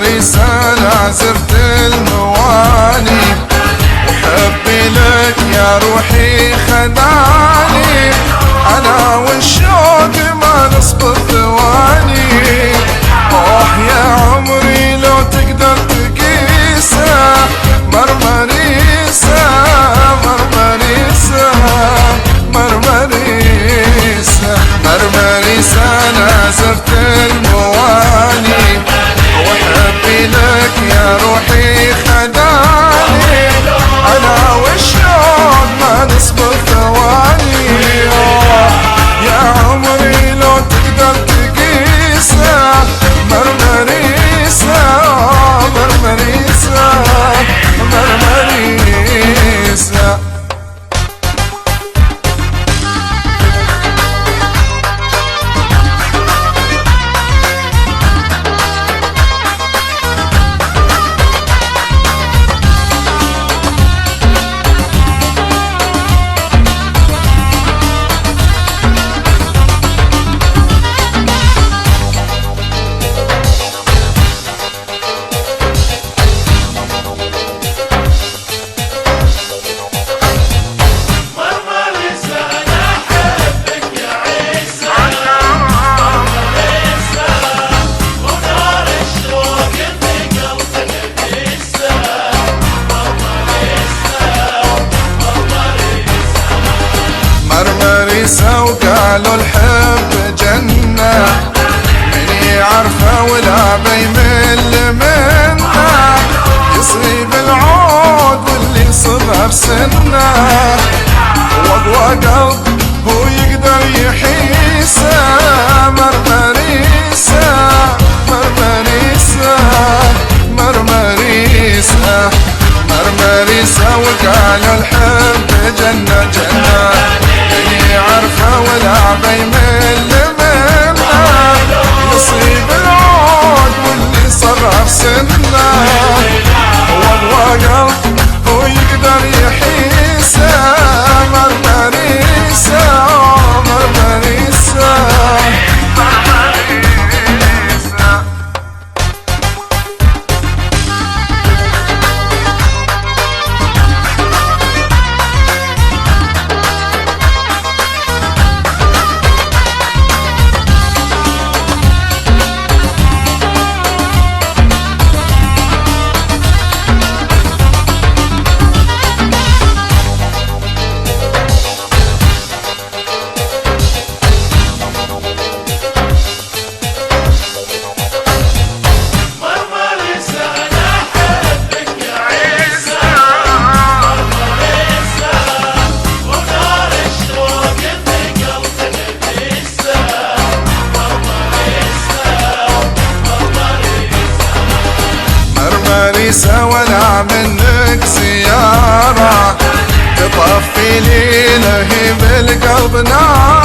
رسالة زرت المواني وحبي لك يا روحي خدعني، أنا والشوق ما نصبر ثواني. يا عمري لو تقدر تقيسه مرمريسه مرمريسه مرمريسه مرمريسه. أنا زرت المواني وحبي لك يا روحي خدعني، أنا والشوق ما نصبر ثواني. يا عمري لو تقدر تقيسه مرمريسه مرمريسه مرمريسه. وقالوا الحب جنة، من يعرفه ولا بيمل منه، يصيب العود واللي يصبها بسنه، واقوى قلب هو يقدر يحيسه مرمريسه مرمريسه مرمريسه مرمريسه. وقالوا الحب جنة جنة، يعرفه ولا بيمل منه، يصيب العود واللي صرف سنه، واقوى قلب هو يقدر يحيسه مرمريسه مرمريسه مرمريسه. ولا منك زيارة تطفي لي لهيب القلب نار.